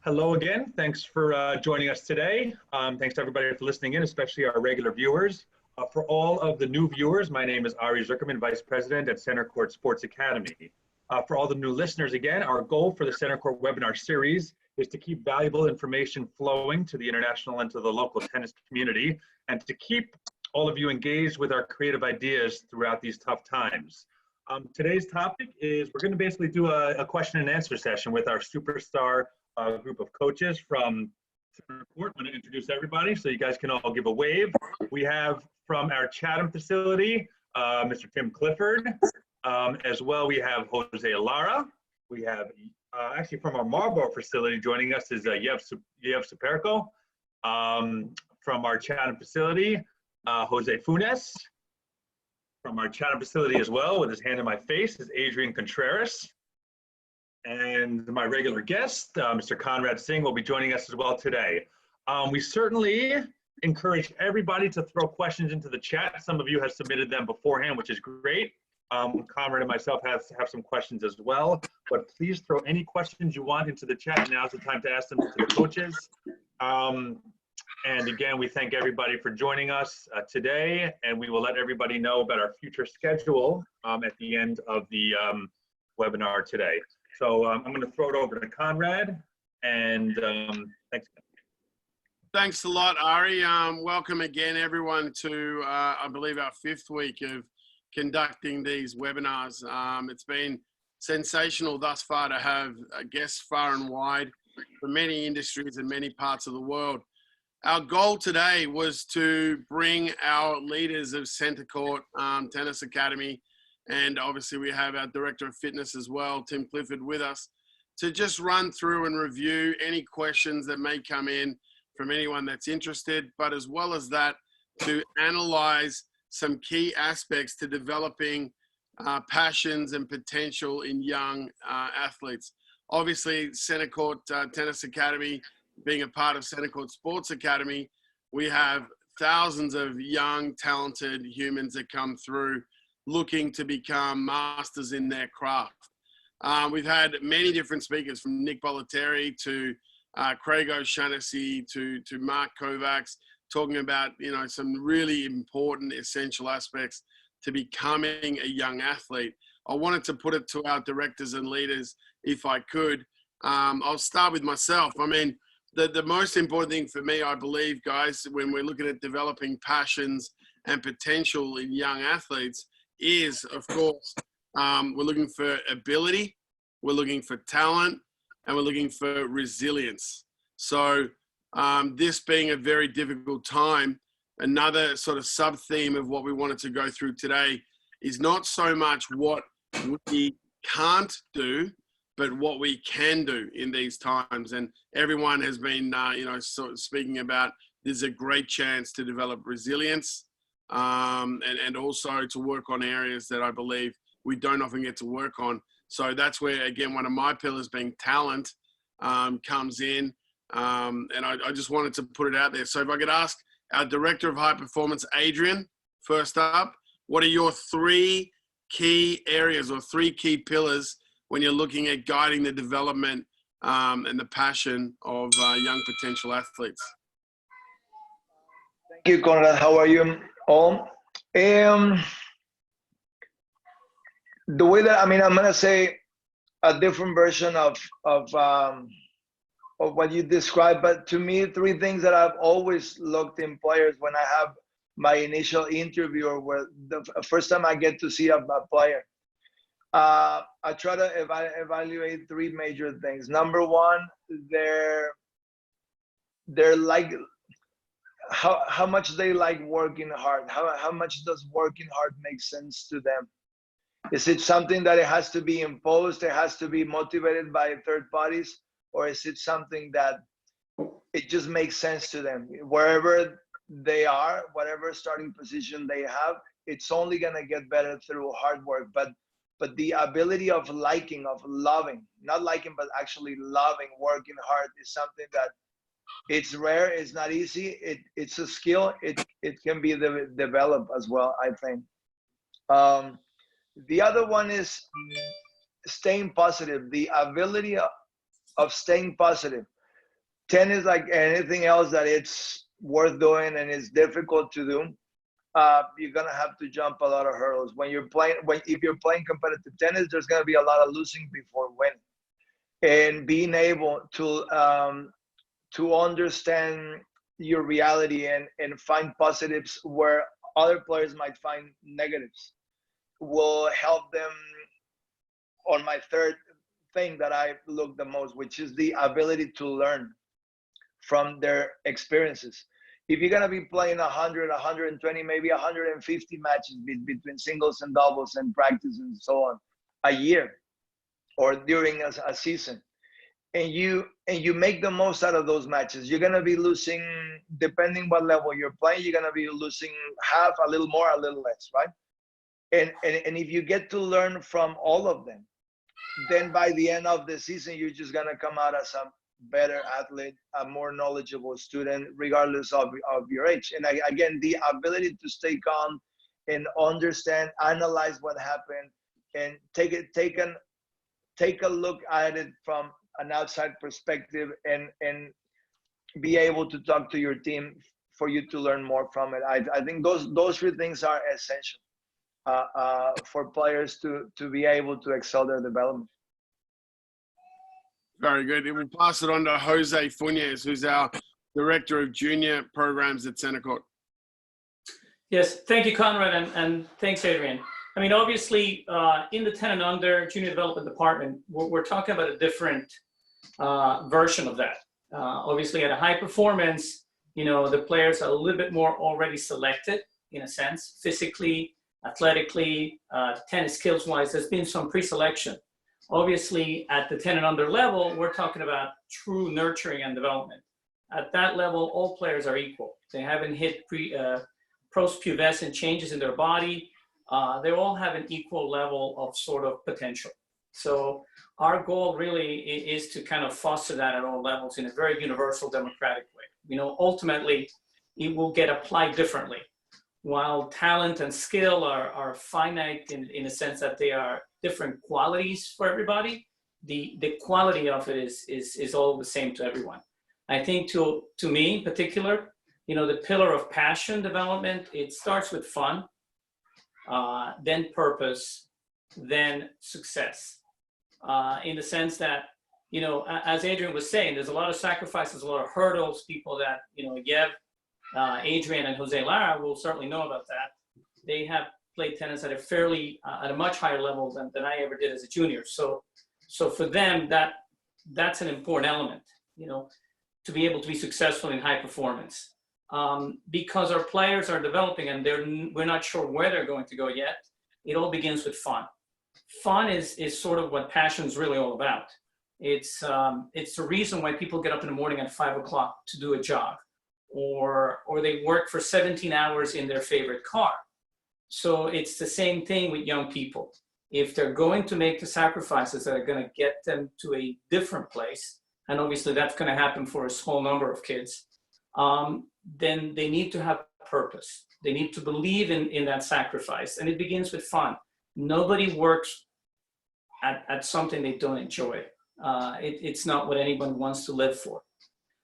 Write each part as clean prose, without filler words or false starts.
Hello again. Thanks for joining us today. Thanks to everybody for listening in, especially our regular viewers. For all of the new viewers, my name is Ari Zuckerman, Vice President at Centercourt Sports Academy. For all the new listeners, again, our goal for the Centercourt webinar series is to keep valuable information flowing to the international and to the local tennis community, and to keep all of you engaged with our creative ideas throughout these tough times. Today's topic is we're going to basically do a question and answer session with our superstar group of coaches from Centercourt. I'm going to introduce everybody so you guys can all give a wave. We have from our Chatham facility, Mr. Tim Clifford. As well, we have Jose Lara. We have actually from our Marlboro facility joining us is Yev Supeko. From our Chatham facility, Jose Funes. From our Chatham facility as well, with his hand in my face, is Adrian Contreras. And my regular guest, Mr. Conrad Singh, will be joining us as well today. We certainly encourage everybody to throw questions into the chat. Some of you have submitted them beforehand, which is great. Conrad and myself have some questions as well, but please throw any questions you want into the chat. Now's the time to ask them to the coaches. And again, we thank everybody for joining us today, and we will let everybody know about our future schedule at the end of the webinar today. So I'm going to throw it over to Conrad, and thanks. Thanks a lot, Ari. Welcome again, everyone, to, I believe, our 5th week of conducting these webinars. It's been sensational thus far to have guests far and wide from many industries and many parts of the world. Our goal today was to bring our leaders of Centercourt Tennis Academy, and obviously we have our Director of Fitness as well, Tim Clifford, with us, to just run through and review any questions that may come in from anyone that's interested, but as well as that, to analyze some key aspects to developing passions and potential in young athletes. Obviously, Centercourt Tennis Academy, being a part of Centercourt Sports Academy, we have thousands of young, talented humans that come through looking to become masters in their craft. We've had many different speakers, from Nick Bollettieri to Craig O'Shaughnessy to Mark Kovacs, talking about, you know, some really important, essential aspects to becoming a young athlete. I wanted to put it to our directors and leaders, if I could. I'll start with myself. I mean, the most important thing for me, I believe, guys, when we're looking at developing passions and potential in young athletes is, of course, we're looking for ability, we're looking for talent, and we're looking for resilience. So this being a very difficult time, another sort of sub-theme of what we wanted to go through today is not so much what we can't do, but what we can do in these times. And everyone has been, you know, sort of speaking about there's a great chance to develop resilience and also to work on areas that I believe we don't often get to work on. So that's where, again, one of my pillars being talent comes in. And I just wanted to put it out there. So if I could ask our Director of High Performance, Adrian, first up, what are your 3 key areas or 3 key pillars when you're looking at guiding the development and the passion of young potential athletes? Thank you, Conrad. How are you all? The way that, I mean, I'm gonna say a different version of what you described, but to me, 3 things that I've always looked in players when I have my initial interview, or where the first time I get to see a player. I try to evaluate 3 major things. Number 1, they're like how much they like working hard. How much does working hard make sense to them? Is it something that it has to be imposed? It has to be motivated by third parties, or is it something that it just makes sense to them? Wherever they are, whatever starting position they have, it's only gonna get better through hard work. But the ability of liking, of loving, not liking, but actually loving working hard is something that it's rare, it's not easy, it's a skill, it can be developed as well, I think. The other one is staying positive, the ability of staying positive. tennis, like anything else that it's worth doing and it's difficult to do, you're gonna have to jump a lot of hurdles. When you're playing, if you're playing competitive tennis, there's gonna be a lot of losing before winning, and being able to understand your reality and find positives where other players might find negatives will help them. On my third thing that I look the most, which is the ability to learn from their experiences. If you're gonna be playing 100, 120, maybe 150 matches between singles and doubles and practice and so on a year or during a season, and you make the most out of those matches, you're gonna be losing, depending what level you're playing, you're gonna be losing half, a little more, a little less, right? And if you get to learn from all of them, then by the end of the season, you're just gonna come out as a better athlete, a more knowledgeable student, regardless of your age. And again, the ability to stay calm and understand, analyze what happened, and take a look at it from an outside perspective, and be able to talk to your team for you to learn more from it. I think those three things are essential for players to be able to excel their development. Very good. We'll pass it on to Jose Funes, who's our Director of Junior Programs at Centercourt. Yes, thank you, Conrad, and thanks, Adrian. I mean, obviously, in the 10 and under junior development department, we're talking about a different version of that. Obviously, at a high performance, the players are a little bit more already selected, in a sense, physically, athletically, tennis skills-wise. There's been some pre-selection. Obviously, at the 10 and under level, we're talking about true nurturing and development. At that level, all players are equal. They haven't hit post-pubescent changes in their body. They all have an equal level of sort of potential. So our goal really is to kind of foster that at all levels in a very universal, democratic way. Ultimately, it will get applied differently. While talent and skill are finite in a sense that they are different qualities for everybody, the quality of it is all the same to everyone. I think to me in particular, the pillar of passion development, it starts with fun, then purpose, then success. In the sense that, as Adrian was saying, there's a lot of sacrifices, a lot of hurdles, people that, Yev, Adrian and Jose Lara will certainly know about that. They have played tennis at a much higher level than I ever did as a junior. So for them, that's an important element, to be able to be successful in high performance. Because our players are developing and we're not sure where they're going to go yet. It all begins with fun. Fun is sort of what passion is really all about. It's the reason why people get up in the morning at 5 o'clock to do a jog, or they work for 17 hours in their favorite car. So it's the same thing with young people. If they're going to make the sacrifices that are going to get them to a different place, and obviously that's going to happen for a small number of kids, then they need to have purpose. They need to believe in that sacrifice. And it begins with fun. Nobody works at something they don't enjoy. It's not what anyone wants to live for.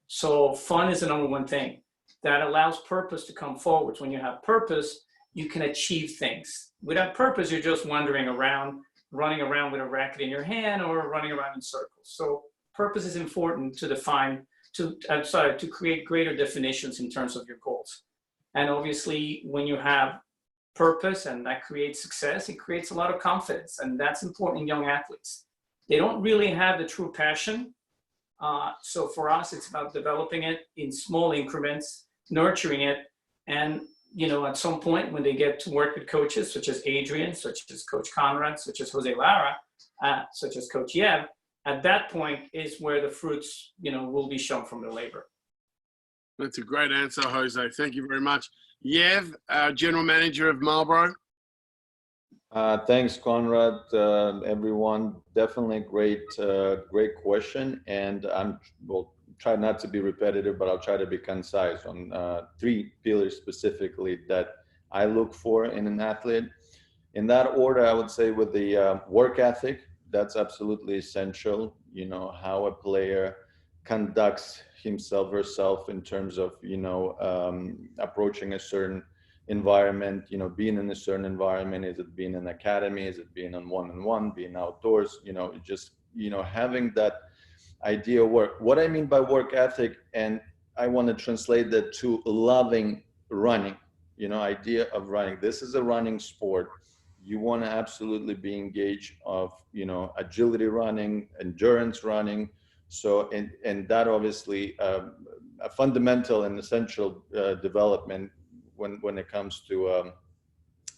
So fun is the number one thing. That allows purpose to come forward. When you have purpose, you can achieve things. Without purpose, you're just wandering around, running around with a racket in your hand or running around in circles. So purpose is important to define, to create greater definitions in terms of your goals. And obviously, when you have purpose and that creates success, it creates a lot of confidence. And that's important in young athletes. They don't really have the true passion. So for us, it's about developing it in small increments, nurturing it. And, at some point when they get to work with coaches such as Adrian, such as Coach Conrad, such as Jose Lara, such as Coach Yev, at that point is where the fruits, will be shown from their labor. That's a great answer, Jose. Thank you very much. Yev, General Manager of Marlboro. Thanks, Conrad. Everyone, definitely great question. And will try not to be repetitive, but I'll try to be concise on 3 pillars specifically that I look for in an athlete. In that order, I would say with the work ethic, that's absolutely essential. How a player conducts himself or herself in terms of, approaching a certain environment, being in a certain environment. Is it being in an academy? Is it being on one-on-one, being outdoors? Just, having that idea of work. What I mean by work ethic, and I want to translate that to loving running, idea of running. This is a running sport. You want to absolutely be engaged of, agility running, endurance running. So, and that obviously a fundamental and essential development when it comes to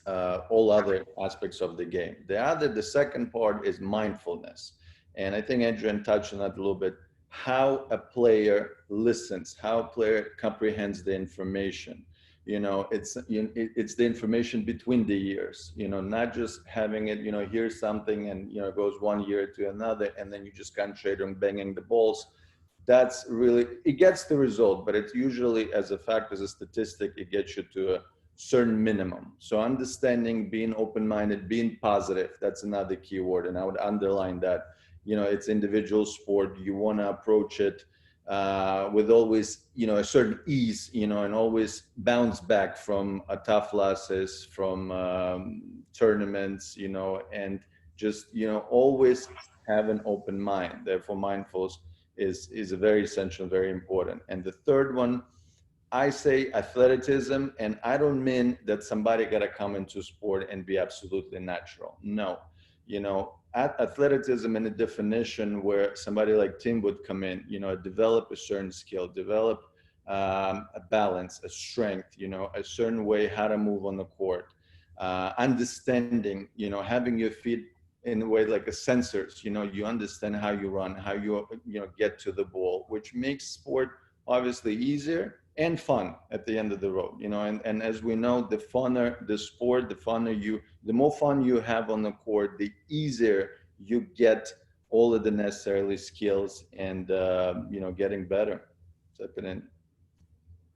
all other aspects of the game. The second part is mindfulness. And I think Adrian touched on that a little bit, how a player listens, how a player comprehends the information. It's the information between the years, not just having it, here's something and, it goes one year to another, and then you just concentrate on banging the balls. That's really, it gets the result, but it's usually, as a fact, as a statistic, it gets you to a certain minimum. So understanding, being open-minded, being positive, that's another key word. And I would underline that, it's individual sport. You want to approach it with always, a certain ease, and always bounce back from tough losses, from tournaments, and just, always have an open mind. Therefore, mindfulness is a very essential, very important. And the third one, I say athleticism, and I don't mean that somebody got to come into sport and be absolutely natural. No, athleticism in a definition where somebody like Tim would come in, develop a certain skill, develop a balance, a strength, a certain way how to move on the court, understanding, having your feet in a way like a sensors, you understand how you run, how you, get to the ball, which makes sport obviously easier and fun at the end of the road, and as we know, the funner the sport, the more fun you have on the court, the easier you get all of the necessary skills and, getting better.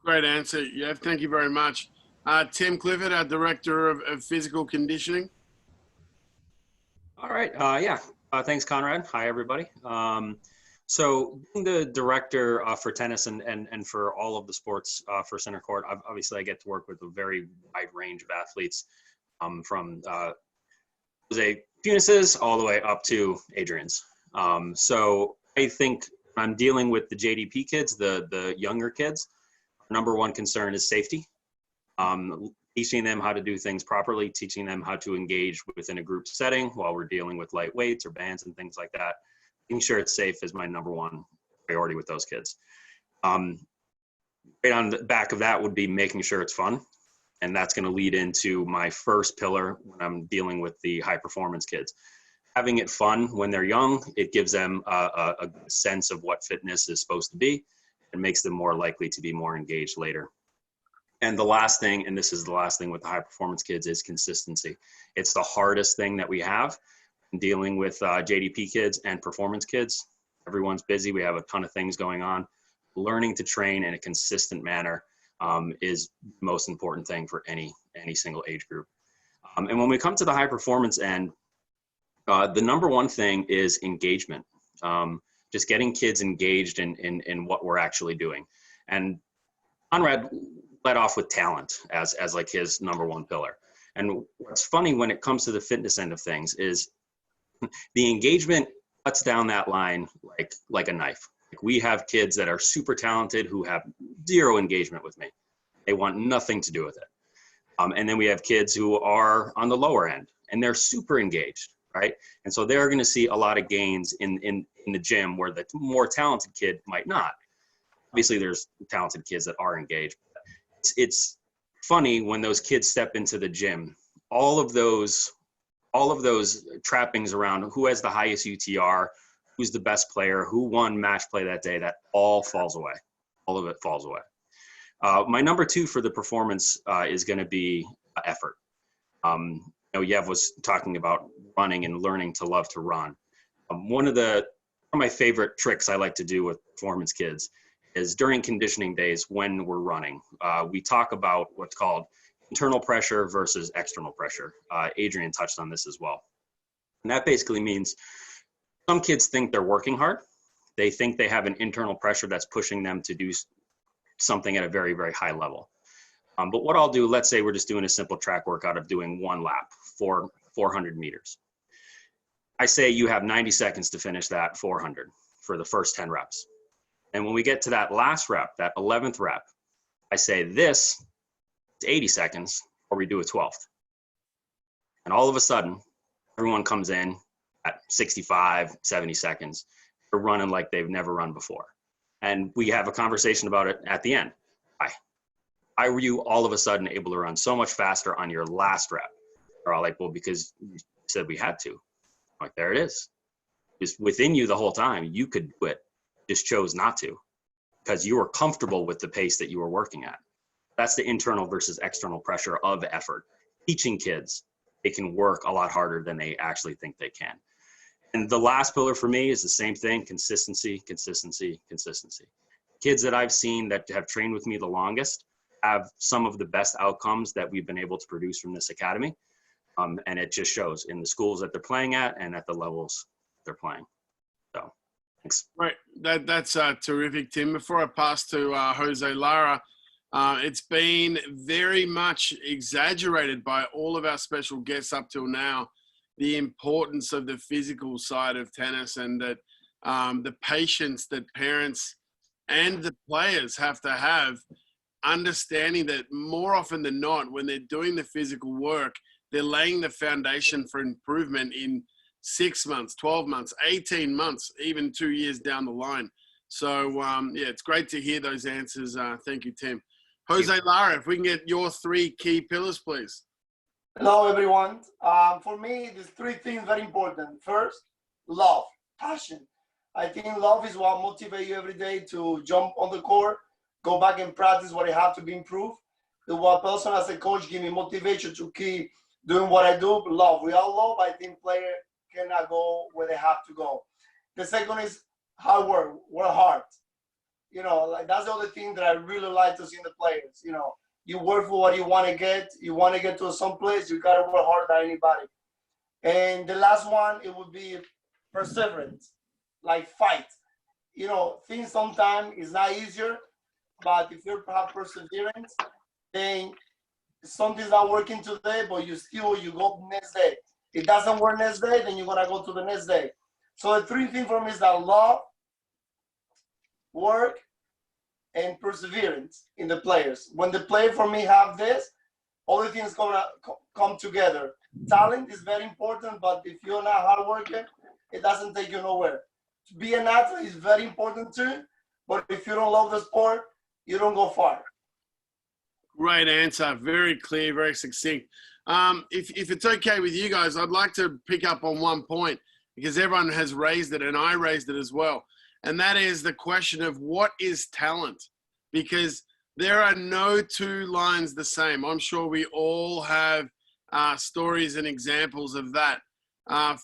Great answer, Yev. Thank you very much. Tim Clifford, our Director of Physical Conditioning. All right. Thanks, Conrad. Hi, everybody. So being the director for tennis and for all of the sports for Centercourt, obviously I get to work with a very wide range of athletes from Jose Funis's all the way up to Adrian's. So I think I'm dealing with the JDP kids, the younger kids. Our number one concern is safety. Teaching them how to do things properly, teaching them how to engage within a group setting while we're dealing with light weights or bands and things like that. Making sure it's safe is my number one priority with those kids. Right on the back of that would be making sure it's fun. And that's going to lead into my first pillar when I'm dealing with the high performance kids. Having it fun when they're young, it gives them a sense of what fitness is supposed to be and makes them more likely to be more engaged later. And the last thing, and this is the last thing with the high performance kids, is consistency. It's the hardest thing that we have in dealing with JDP kids and performance kids. Everyone's busy. We have a ton of things going on. Learning to train in a consistent manner is the most important thing for any single age group. And when we come to the high performance end, the number one thing is engagement. Just getting kids engaged in what we're actually doing. And Conrad led off with talent as like his number one pillar. And what's funny when it comes to the fitness end of things is the engagement cuts down that line like a knife. Like we have kids that are super talented who have zero engagement with me. They want nothing to do with it. And then we have kids who are on the lower end and they're super engaged, right? And so they're going to see a lot of gains in the gym where the more talented kid might not. Obviously, there's talented kids that are engaged. It's funny when those kids step into the gym, all of those trappings around who has the highest UTR, who's the best player, who won match play that day, that all falls away. All of it falls away. My number two for the performance is going to be effort. Yev was talking about running and learning to love to run. One of my favorite tricks I like to do with performance kids is during conditioning days when we're running, we talk about what's called internal pressure versus external pressure. Adrian touched on this as well. And that basically means some kids think they're working hard. They think they have an internal pressure that's pushing them to do something at a very, very high level. But what I'll do, let's say we're just doing a simple track workout of doing one lap for 400 meters. I say you have 90 seconds to finish that 400 for the first 10 reps. And when we get to that last rep, that 11th rep, I say this is 80 seconds, or we do a 12th. And all of a sudden, everyone comes in at 65, 70 seconds. They're running like they've never run before. And we have a conversation about it at the end. Why were you all of a sudden able to run so much faster on your last rep? They're all like, well, because you said we had to. I'm like, there it is. It's within you the whole time. You could do it, just chose not to because you were comfortable with the pace that you were working at. That's the internal versus external pressure of effort. Teaching kids they can work a lot harder than they actually think they can. And the last pillar for me is the same thing: consistency, consistency, consistency. Kids that I've seen that have trained with me the longest have some of the best outcomes that we've been able to produce from this academy. And it just shows in the schools that they're playing at and at the levels they're playing. So, thanks. Right, that's terrific, Tim. Before I pass to Jose Lara, it's been very much exaggerated by all of our special guests up till now, the importance of the physical side of tennis, and that the patience that parents and the players have to have, understanding that more often than not, when they're doing the physical work, they're laying the foundation for improvement in 6 months, 12 months, 18 months, even 2 years down the line. So, yeah, it's great to hear those answers. Thank you, Tim. Jose Lara, if we can get your 3 key pillars, please. Hello, everyone. For me, there's 3 things very important. First, love, passion. I think love is what motivates you every day to jump on the court, go back and practice what I have to be improved. The what person as a coach give me motivation to keep doing what I do. Love. We all love. I think players cannot go where they have to go. The second is hard work. Work hard. You know, like that's the other thing that I really like to see in the players. You know, you work for what you want to get. You want to get to some place, you got to work harder than anybody. And the last one, it would be perseverance, like fight. You know, things sometimes is not easier, but if you have perseverance, then something's not working today, but you go next day. It doesn't work next day, then you're gonna go to the next day. So the 3 things for me is that love, work, and perseverance in the players. When the player for me have this, all the things gonna come together. Talent is very important, but if you're not hard working, it doesn't take you nowhere. To be an athlete is very important too, but if you don't love the sport, you don't go far. Great answer. Very clear, very succinct. If it's okay with you guys, I'd like to pick up on one point because everyone has raised it and I raised it as well. And that is the question of what is talent? Because there are no 2 lines the same. I'm sure we all have stories and examples of that.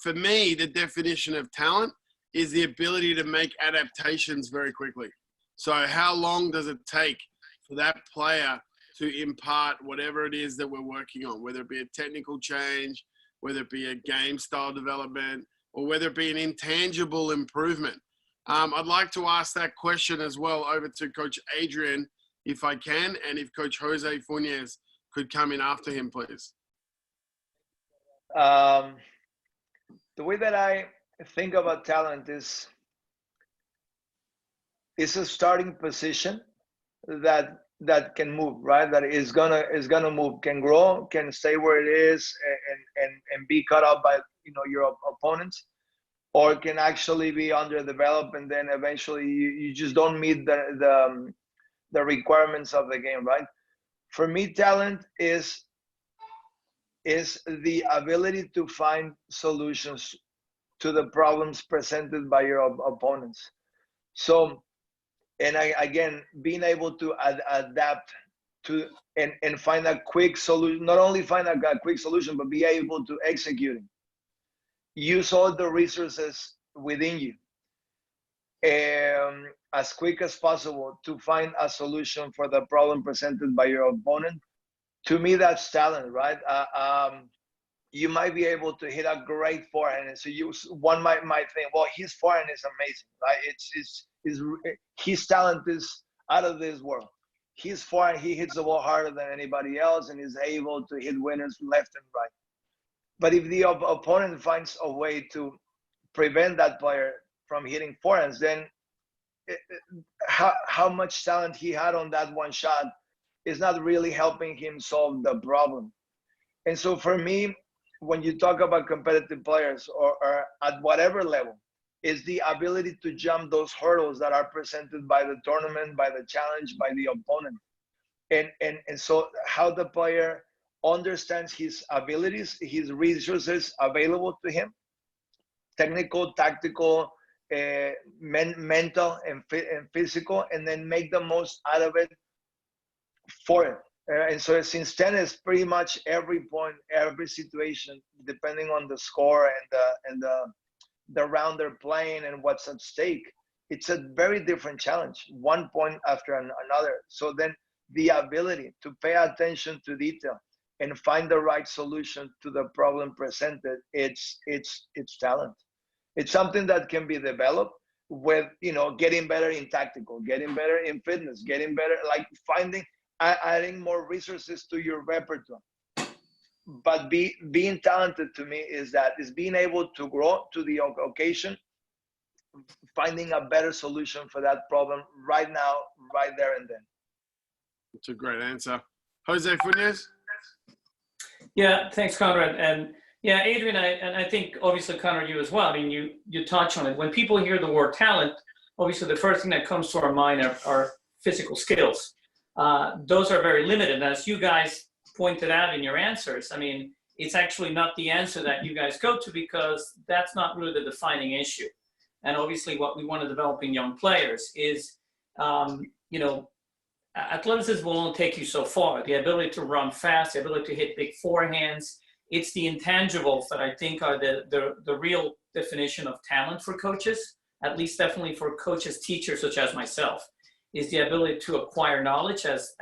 For me, the definition of talent is the ability to make adaptations very quickly. So how long does it take for that player to impart whatever it is that we're working on, whether it be a technical change, whether it be a game style development, or whether it be an intangible improvement? I'd like to ask that question as well over to Coach Adrian, if I can, and if Coach Jose Funes could come in after him, please. The way that I think about talent is a starting position that can move, right? That is gonna move, can grow, can stay where it is, and be cut out by your opponents, or can actually be underdeveloped, and then eventually you just don't meet the requirements of the game, right? For me, talent is the ability to find solutions to the problems presented by your opponents. So, and again, being able to adapt to and find a quick solution, not only find a quick solution, but be able to execute it. Use all the resources within you as quick as possible to find a solution for the problem presented by your opponent. To me, that's talent, right? you might be able to hit a great forehand. And so one might think, well, his forehand is amazing, right? His talent is out of this world. His forehand, he hits the ball harder than anybody else and is able to hit winners left and right. But if the opponent finds a way to prevent that player from hitting forehands, then how much talent he had on that one shot is not really helping him solve the problem. And so for me, when you talk about competitive players or at whatever level, is the ability to jump those hurdles that are presented by the tournament, by the challenge, by the opponent. And so how the player understands his abilities, his resources available to him, technical, tactical, mental, and physical, and then make the most out of it for it. And so since tennis, pretty much every point, every situation, depending on the score and the round they're playing and what's at stake, it's a very different challenge, one point after another. So then the ability to pay attention to detail and find the right solution to the problem presented, it's talent. It's something that can be developed with, getting better in tactical, getting better in fitness, getting better, like adding more resources to your repertoire. But being talented to me is being able to grow to the occasion, finding a better solution for that problem right now, right there and then. It's a great answer. Jose Funes? Yeah, thanks, Conrad. And yeah, Adrian, I think obviously, Conrad, you as well. I mean, you touch on it. When people hear the word talent, obviously the first thing that comes to our mind are physical skills. Those are very limited. As you guys pointed out in your answers, I mean, it's actually not the answer that you guys go to, because that's not really the defining issue. And obviously what we want to develop in young players is, athleticism will only take you so far. The ability to run fast, the ability to hit big forehands, it's the intangibles that I think are the real definition of talent for coaches, at least definitely for coaches, teachers such as myself, is the ability to acquire knowledge, as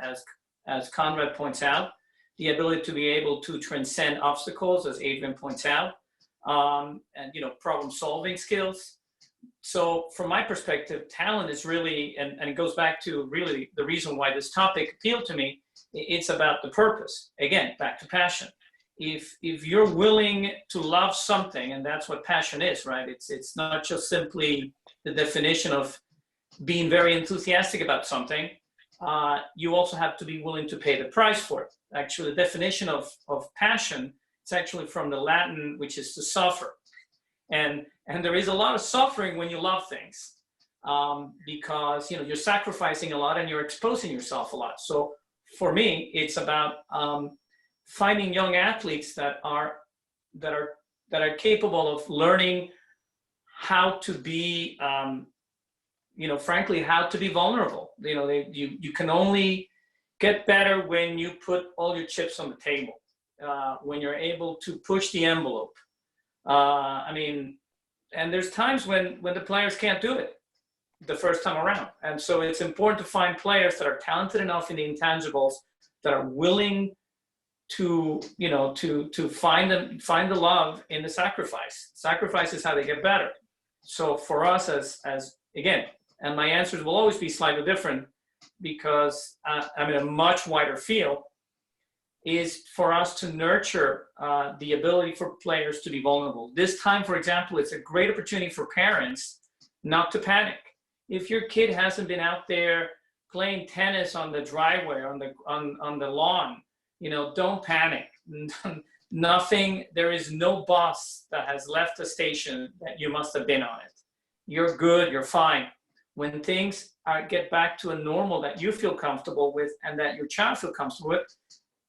Conrad points out, the ability to be able to transcend obstacles, as Adrian points out, and problem-solving skills. So from my perspective, talent is really, and it goes back to really the reason why this topic appealed to me, it's about the purpose. Again, back to passion. If you're willing to love something, and that's what passion is, right? It's not just simply the definition of being very enthusiastic about something. You also have to be willing to pay the price for it. Actually, the definition of passion, it's actually from the Latin, which is to suffer. And there is a lot of suffering when you love things, because you're sacrificing a lot and you're exposing yourself a lot. So for me, it's about finding young athletes that are capable of learning how to be, frankly, how to be vulnerable. You can only get better when you put all your chips on the table, when you're able to push the envelope. And there's times when the players can't do it the first time around. And so it's important to find players that are talented enough in the intangibles, that are willing to find the love in the sacrifice. Sacrifice is how they get better. So for us as again, and my answers will always be slightly different, because I'm in a much wider field, is for us to nurture the ability for players to be vulnerable. This time, for example, it's a great opportunity for parents not to panic. If your kid hasn't been out there playing tennis on the driveway, on the lawn, don't panic. Nothing, there is no bus that has left the station that you must have been on it. You're good, you're fine. When things get back to a normal that you feel comfortable with and that your child feels comfortable with,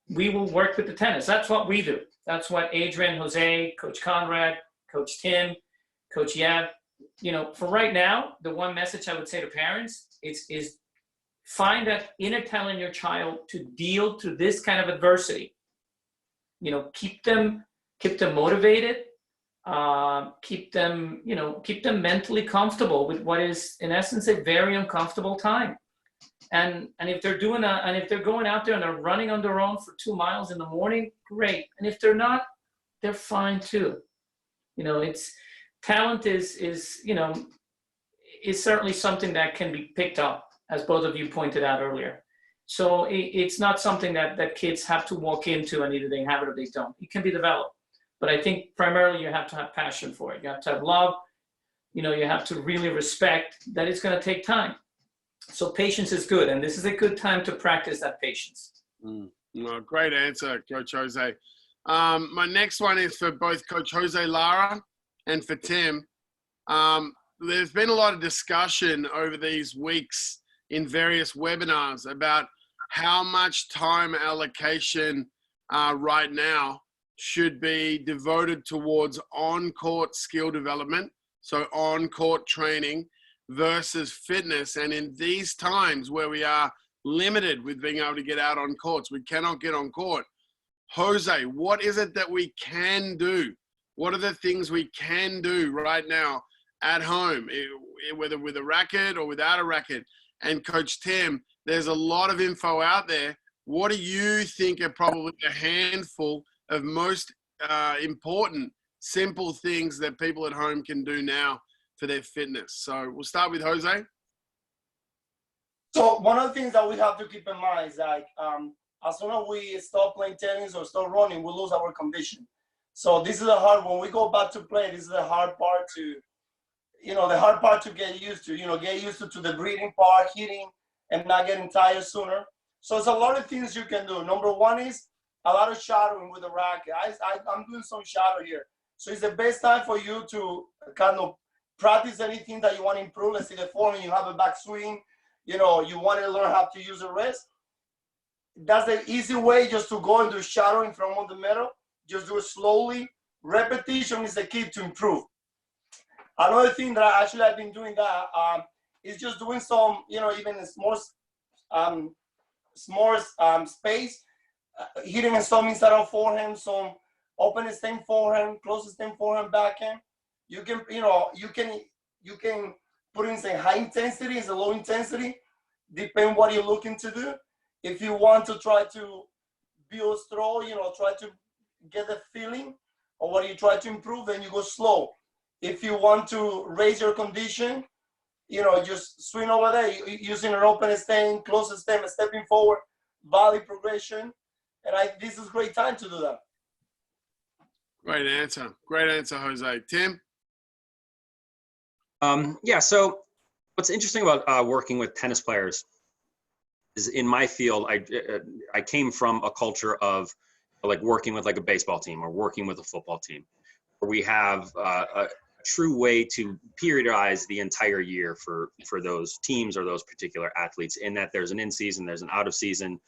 we will work with the tennis. That's what we do. That's what Adrian, Jose, Coach Conrad, Coach Tim, Coach Yev, for right now, the one message I would say to parents is find that inner talent in your child to deal to this kind of adversity. Keep them motivated, keep them mentally comfortable with what is in essence a very uncomfortable time. And if they're going out there and they're running on their own for 2 miles in the morning, great. And if they're not, they're fine too. Talent is certainly something that can be picked up, as both of you pointed out earlier. So it's not something that kids have to walk into and either they have it or they don't. It can be developed. But I think primarily you have to have passion for it. You have to have love. You have to really respect that it's going to take time. So patience is good. And this is a good time to practice that patience. No, great answer, Coach Jose. My next one is for both Coach Jose Lara and for Tim. There's been a lot of discussion over these weeks in various webinars about how much time allocation right now should be devoted towards on-court skill development, so on-court training versus fitness. And in these times where we are limited with being able to get out on courts, we cannot get on court. Jose, what is it that we can do? What are the things we can do right now at home, whether with a racket or without a racket? And Coach Tim, there's a lot of info out there. What do you think are probably a handful of most important, simple things that people at home can do now for their fitness? So we'll start with Jose. So one of the things that we have to keep in mind is like, as soon as we stop playing tennis or stop running, we lose our condition. So this is the hard, when we go back to play, this is the hard part to, the hard part to get used to, get used to the breathing part, hitting, and not getting tired sooner. So it's a lot of things you can do. Number one is a lot of shadowing with the racket. I'm doing some shadow here. So it's the best time for you to kind of practice anything that you want to improve. Let's say the form, you have a backswing, you want to learn how to use the wrist. That's the easy way, just to go and do shadowing from on the metal. Just do it slowly. Repetition is the key to improve. Another thing that I've been doing that is just doing some, even a small space, hitting some inside of forehand, some open stem forehand, close stem forehand, backhand. You can, you can put in say high intensity, it's a low intensity, depending what you're looking to do. If you want to try to build throw, try to get the feeling of what you try to improve, then you go slow. If you want to raise your condition, just swing over there using an open stem, close stem, stepping forward, volley progression. And this is a great time to do that. Great answer, Jose. Tim? Yeah, so what's interesting about working with tennis players is in my field, I came from a culture of like working with like a baseball team or working with a football team, where we have a true way to periodize the entire year for those teams or those particular athletes, in that there's an in-season, there's an out-of-season,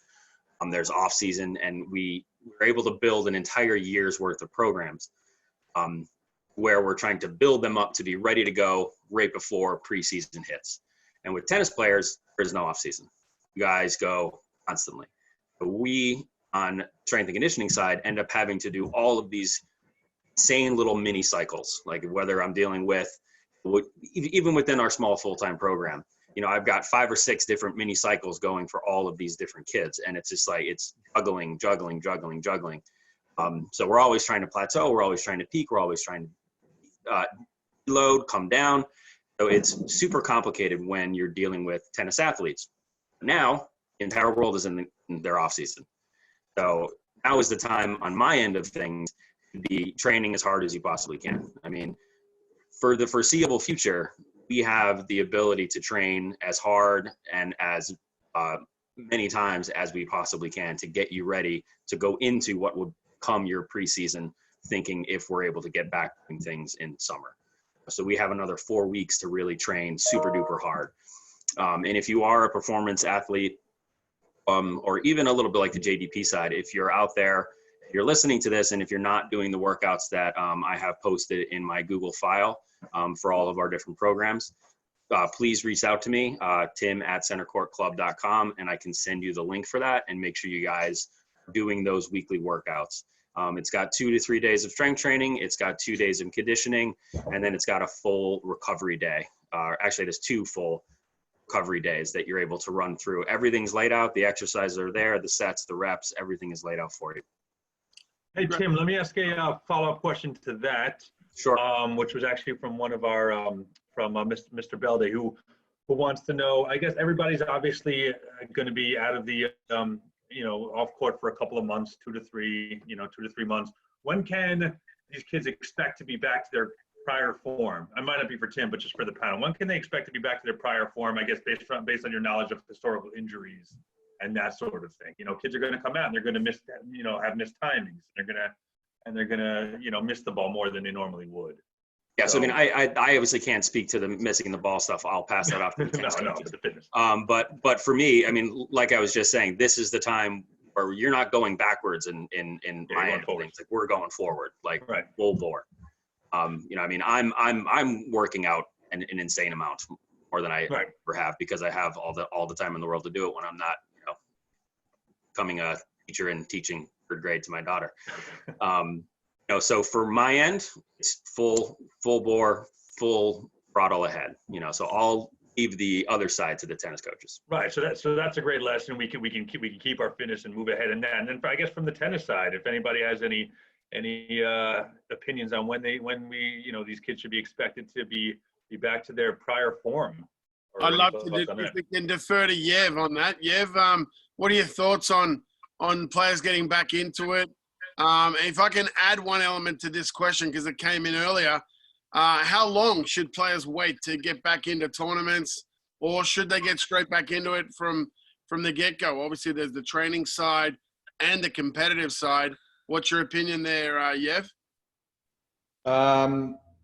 there's off-season, and we were able to build an entire year's worth of programs where we're trying to build them up to be ready to go right before preseason hits. And with tennis players, there's no off-season. You guys go constantly. But we, on strength and conditioning side, end up having to do all of these insane little mini cycles, like whether I'm dealing with, even within our small full-time program, I've got 5 or 6 different mini cycles going for all of these different kids. And it's just like, it's juggling. So we're always trying to plateau. We're always trying to peak. We're always trying to load, come down. So it's super complicated when you're dealing with tennis athletes. Now, the entire world is in their off season. So now is the time on my end of things to be training as hard as you possibly can. I mean, for the foreseeable future, we have the ability to train as hard and as many times as we possibly can to get you ready to go into what would come your preseason, thinking if we're able to get back doing things in summer. So we have another 4 weeks to really train super duper hard. And if you are a performance athlete, or even a little bit like the JDP side, if you're out there, if you're listening to this, and if you're not doing the workouts that I have posted in my Google file for all of our different programs, please reach out to me, tim@centercourtclub.com, and I can send you the link for that and make sure you guys are doing those weekly workouts. It's got 2 to 3 days of strength training. It's got 2 days of conditioning, and then it's got a full recovery day. Actually, there's 2 full recovery days that you're able to run through. Everything's laid out. The exercises are there, the sets, the reps, everything is laid out for you. Hey, Tim, let me ask a follow-up question to that. Sure. Which was actually from one of our, Mr. Belde, who wants to know, I guess everybody's obviously going to be out of the, off court for a couple of months, 2 to 3 months. When can these kids expect to be back to their prior form? I might not be for Tim, but just for the panel. When can they expect to be back to their prior form, I guess, based on your knowledge of historical injuries and that sort of thing? Kids are going to come out and they're going to miss, have missed timings. They're going to miss the ball more than they normally would. Yeah, so I mean, I obviously can't speak to the missing the ball stuff. I'll pass that off to the tennis coaches. The fitness. But for me, I mean, like I was just saying, this is the time where you're not going backwards in my end of things. Like, we're going forward, like right. Full bore. I mean, I'm working out an insane amount more than I ever have, because I have all the time in the world to do it when I'm not, becoming a teacher and teaching third grade to my daughter. So for my end, it's full bore, full throttle ahead. So I'll leave the other side to the tennis coaches. Right. So that's a great lesson. We can keep our fitness and move ahead in that. And then I guess from the tennis side, if anybody has any opinions on when these kids should be expected to be back to their priir form. I'd love to if we can defer to Yev on that. Yev, what are your thoughts on players getting back into it? If I can add one element to this question, because it came in earlier, how long should players wait to get back into tournaments, or should they get straight back into it from the get-go? Obviously, there's the training side and the competitive side. What's your opinion there, Yev?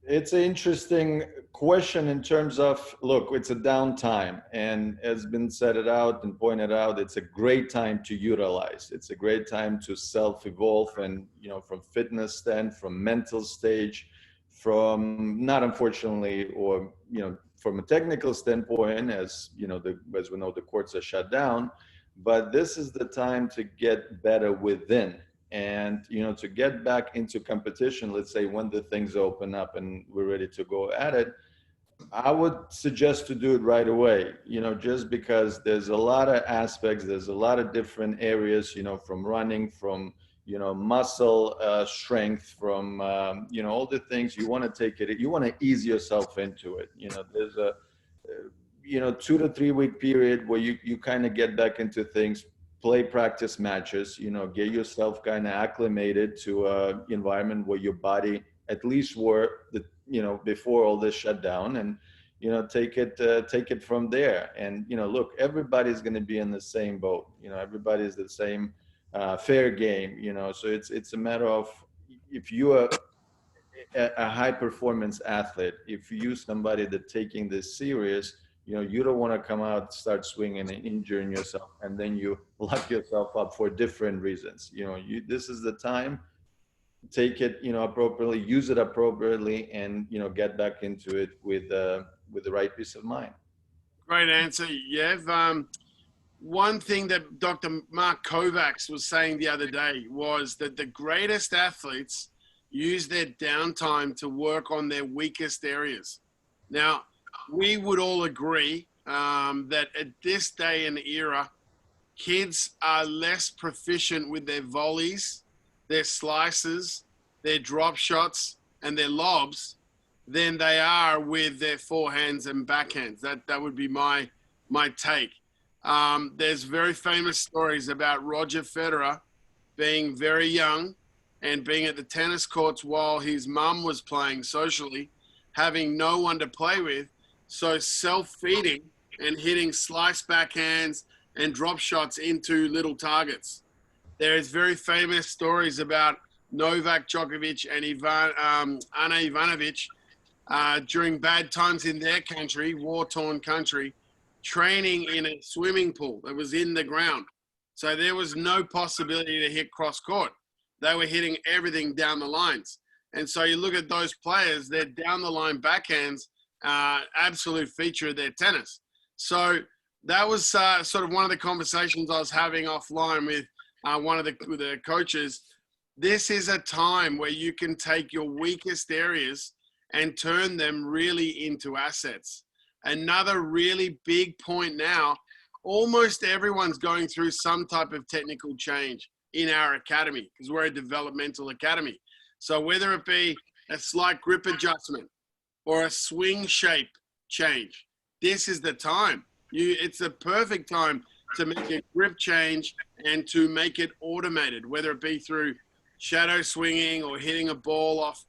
It's an interesting question in terms of, look, it's a downtime, and as been said it out and pointed out, it's a great time to utilize. It's a great time to self-evolve, and from fitness stand, from mental stage, from not unfortunately, or from a technical standpoint, as as we know, the courts are shut down, but this is the time to get better within. And, to get back into competition, let's say when the things open up and we're ready to go at it, I would suggest to do it right away, just because there's a lot of aspects, there's a lot of different areas, from running, from, muscle strength, from, all the things you want to take it, you want to ease yourself into it. There's a, 2 to 3 week period where you kind of get back into things, play practice matches, get yourself kind of acclimated to a environment where your body at least were before all this shut down, and take it from there. And look, everybody's going to be in the same boat. Everybody's the same fair game. So it's a matter of, if you are a high performance athlete, if you somebody that taking this serious, you don't want to come out, start swinging and injuring yourself, and then you lock yourself up for different reasons. This is the time. Take it, appropriately, use it appropriately, and get back into it with the right peace of mind. Great answer, Yev. One thing that Dr. Mark Kovacs was saying the other day was that the greatest athletes use their downtime to work on their weakest areas. Now, we would all agree that at this day and era, kids are less proficient with their volleys, their slices, their drop shots, and their lobs than they are with their forehands and backhands. That would be my take. There's very famous stories about Roger Federer being very young and being at the tennis courts while his mum was playing socially, having no one to play with, so self-feeding and hitting slice backhands and drop shots into little targets. There is very famous stories about Novak Djokovic and Ana Ivanovic during bad times in their country, war-torn country, training in a swimming pool that was in the ground. So there was no possibility to hit cross-court. They were hitting everything down the lines. And so you look at those players, their down-the-line backhands, absolute feature of their tennis. So that was sort of one of the conversations I was having offline with one of the coaches. This is a time where you can take your weakest areas and turn them really into assets. Another really big point now, almost everyone's going through some type of technical change. in our academy, because we're a developmental academy. So whether it be a slight grip adjustment or a swing shape change, this is the time. It's the perfect time to make a grip change and to make it automated, whether it be through shadow swinging or hitting a ball off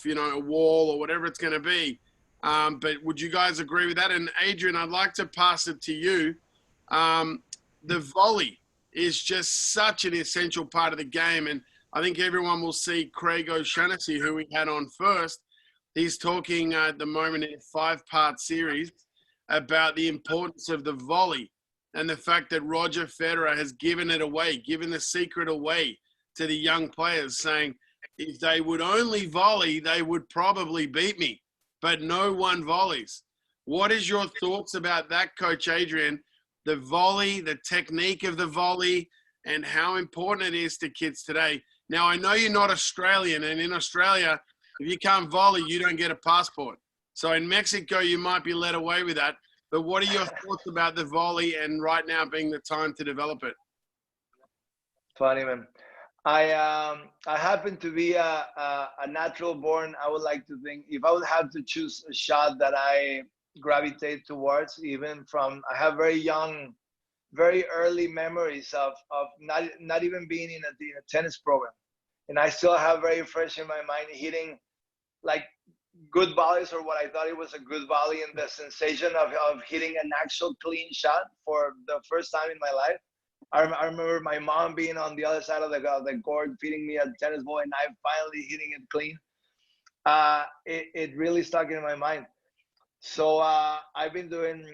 a wall or whatever it's going to be. But would you guys agree with that? And Adrian, I'd like to pass it to you. The volley is just such an essential part of the game. And I think everyone will see Craig O'Shaughnessy, who we had on first. He's talking at the moment in a 5-part series about the importance of the volley and the fact that Roger Federer has given it away, given the secret away to the young players, saying if they would only volley, they would probably beat me, but no one volleys. What is your thoughts about that, Coach Adrian? The volley, the technique of the volley, and how important it is to kids today. Now, I know you're not Australian, and in Australia, if you can't volley, you don't get a passport. So in Mexico, you might be led away with that. But what are your thoughts about the volley and right now being the time to develop it? Funny, man. I happen to be a natural born. I would like to think if I would have to choose a shot that I gravitate towards, even from, I have very young, very early memories of not even being in a tennis program. And I still have very fresh in my mind hitting like good volleys, or what I thought it was a good volley, and the sensation of hitting an actual clean shot for the first time in my life. I remember my mom being on the other side of the court, feeding me a tennis ball, and I finally hitting it clean. It really stuck in my mind. So I've been doing,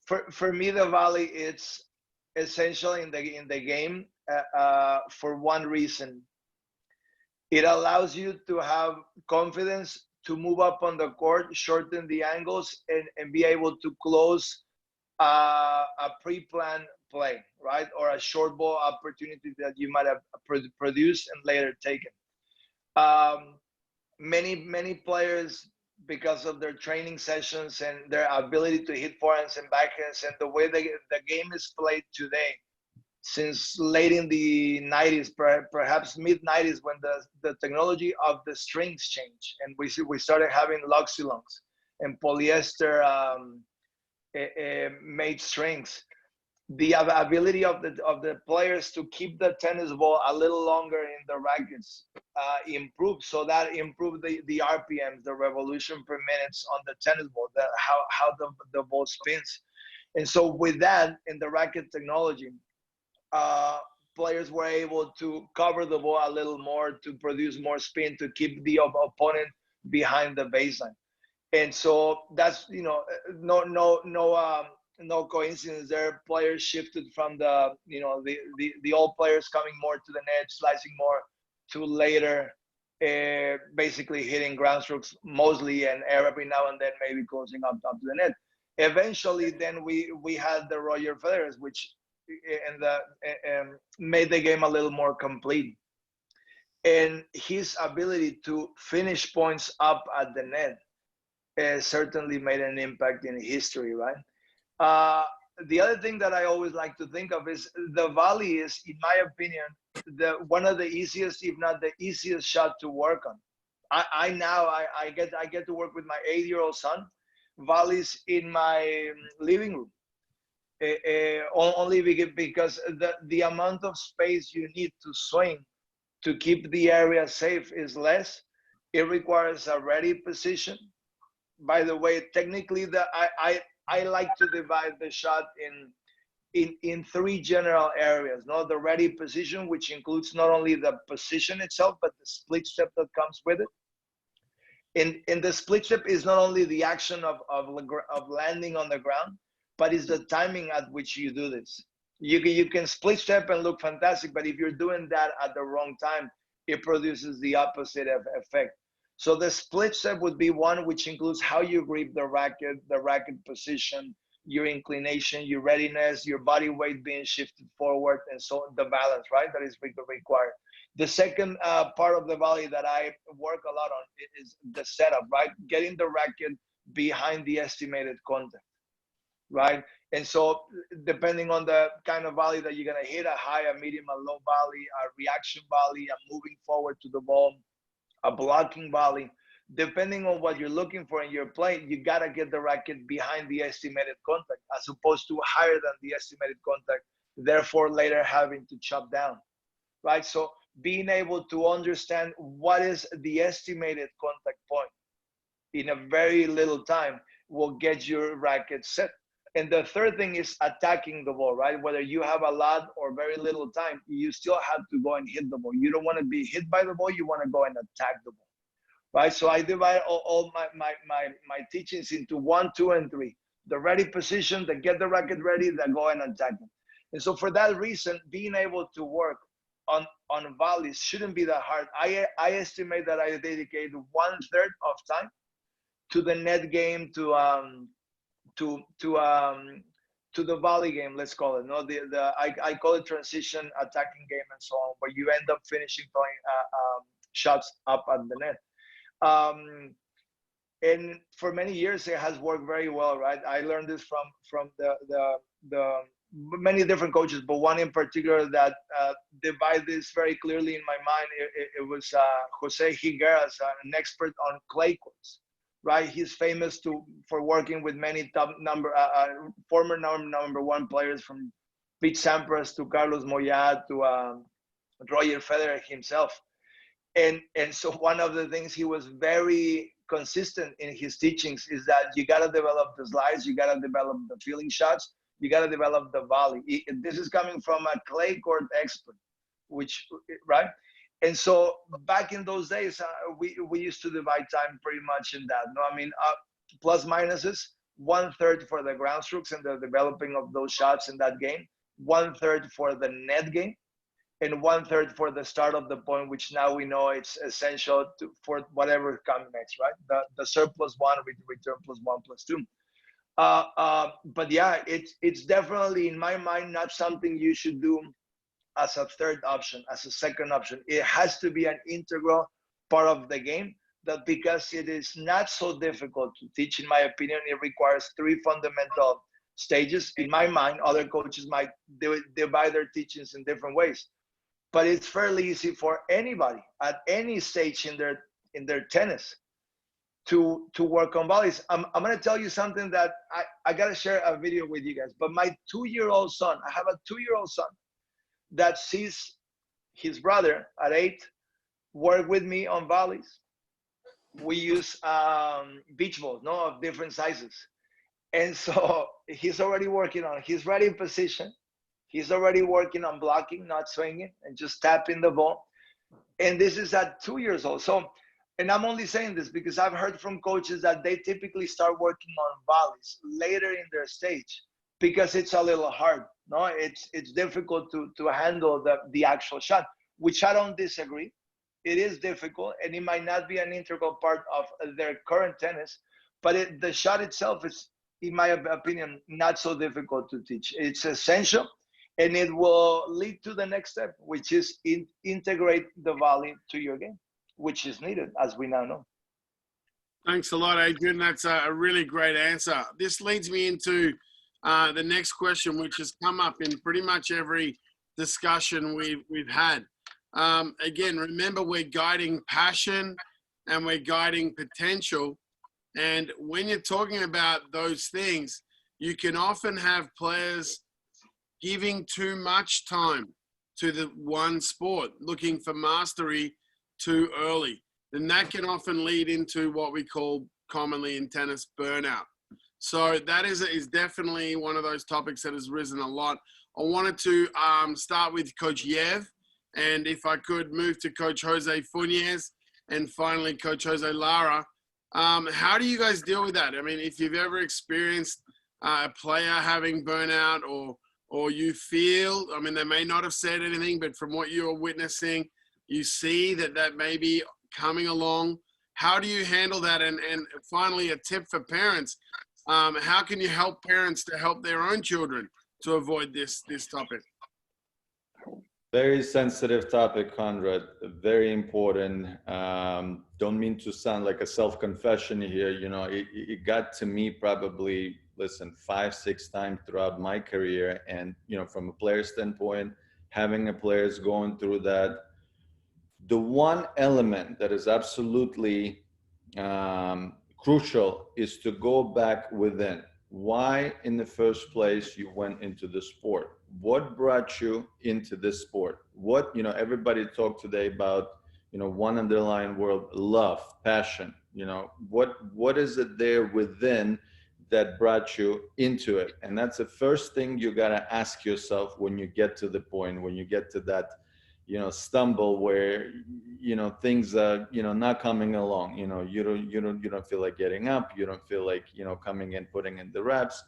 for me, the volley, it's essential in the game for one reason. It allows you to have confidence to move up on the court, shorten the angles, and be able to close a pre-planned play, right? Or a short ball opportunity that you might have produced and later taken. Many players, because of their training sessions and their ability to hit forehands and backhands and the way the game is played today, since late in the 90s, perhaps mid-90s, when the technology of the strings changed and we started having Luxilongs and polyester made strings, the ability of the players to keep the tennis ball a little longer in the rackets improved. So that improved the RPMs, the revolution per minutes on the tennis ball, how the ball spins. And so with that, in the racket technology, players were able to cover the ball a little more, to produce more spin, to keep the opponent behind the baseline. And so that's, no coincidence there. Players shifted from the old players coming more to the net, slicing more, to later basically hitting ground strokes mostly, and every now and then maybe closing up to the net. Eventually, then we had the Roger Federers, which made the game a little more complete. And his ability to finish points up at the net certainly made an impact in history, right? The other thing that I always like to think of is the volley is, in my opinion, one of the easiest, if not the easiest shot to work on. I get to work with my 8-year-old son, volleys in my living room. Only because the amount of space you need to swing to keep the area safe is less. It requires a ready position. By the way, technically, I like to divide the shot in 3 general areas. The ready position, which includes not only the position itself, but the split step that comes with it. And the split step is not only the action of landing on the ground, but it's the timing at which you do this. You can split step and look fantastic, but if you're doing that at the wrong time, it produces the opposite effect. So the split step would be one, which includes how you grip the racket position, your inclination, your readiness, your body weight being shifted forward, and so the balance, right, that is required. The second part of the volley that I work a lot on is the setup, right? Getting the racket behind the estimated contact. right? And so depending on the kind of volley that you're gonna hit, a high, a medium, a low volley, a reaction volley, a moving forward to the ball, a blocking volley, depending on what you're looking for in your play, you gotta get the racket behind the estimated contact as opposed to higher than the estimated contact, therefore later having to chop down, right? So being able to understand what is the estimated contact point in a very little time will get your racket set. And the third thing is attacking the ball, right? Whether you have a lot or very little time, you still have to go and hit the ball. You don't want to be hit by the ball, you want to go and attack the ball, right? So I divide all my teachings into 1, 2, and 3. The ready position, the get the racket ready, the go and attack it. And so for that reason, being able to work on volleys shouldn't be that hard. I estimate that I dedicate 1/3 of time to the net game, to the volley game, let's call it. No, I call it transition attacking game and so on, where you end up finishing playing shots up at the net. And for many years it has worked very well, right? I learned this from the many different coaches, but one in particular that divided this very clearly in my mind. It was Jose Higueras, an expert on clay courts. Right, he's famous for working with many top former number 1 players, from Pete Sampras to Carlos Moyat to Roger Federer himself. And so one of the things he was very consistent in his teachings is that you got to develop the slides, you got to develop the feeling shots, you got to develop the volley. This is coming from a clay court expert, right? And so back in those days, we used to divide time pretty much in that. No, I mean, plus minuses, 1/3 for the ground strokes and the developing of those shots in that game, 1/3 for the net game, and 1/3 for the start of the point, which now we know it's essential for whatever comes next, right? The serve +1, return +1, +2. But yeah, it's definitely, in my mind, not something you should do as a third option, as a second option. It has to be an integral part of the game, that because it is not so difficult to teach, in my opinion, it requires 3 fundamental stages. In my mind, other coaches might divide their teachings in different ways, but it's fairly easy for anybody at any stage in their tennis to work on volleys. I'm gonna tell you something that I gotta share a video with you guys, but my 2-year-old son, I have a 2-year-old son that sees his brother at 8 work with me on volleys. We use beach balls, no, of different sizes. And so he's already working on his ready position. He's already working on blocking, not swinging, and just tapping the ball. And this is at 2 years old. So, and I'm only saying this because I've heard from coaches that they typically start working on volleys later in their stage because it's a little hard. No, it's difficult to handle the actual shot, which I don't disagree. It is difficult, and it might not be an integral part of their current tennis, but the shot itself is, in my opinion, not so difficult to teach. It's essential, and it will lead to the next step, which is integrate the volley to your game, which is needed, as we now know. Thanks a lot, Adrian. That's a really great answer. This leads me into the next question, which has come up in pretty much every discussion we've had. Again, remember, we're guiding passion and we're guiding potential. And when you're talking about those things, you can often have players giving too much time to the one sport, looking for mastery too early. And that can often lead into what we call commonly in tennis burnout. So that is definitely one of those topics that has risen a lot. I wanted to start with Coach Yev, and if I could move to Coach Jose Funes, and finally Coach Jose Lara. How do you guys deal with that? I mean, if you've ever experienced a player having burnout, or you feel, I mean, they may not have said anything, but from what you're witnessing, you see that may be coming along. How do you handle that? And finally, a tip for parents. How can you help parents to help their own children to avoid this topic? Very sensitive topic, Conrad. Very important. Don't mean to sound like a self-confession here. You know, it got to me probably listen, 5-6 times throughout my career. And, from a player standpoint, having a players going through that, the one element that is absolutely crucial is to go back within. Why in the first place you went into the sport? What brought you into this sport? What, everybody talked today about, one underlying word, love, passion. What is it there within that brought you into it? And that's the first thing you got to ask yourself when you get to the point, when you get to that, stumble where, things are, not coming along. You don't feel like getting up. You don't feel like, coming in, putting in the reps.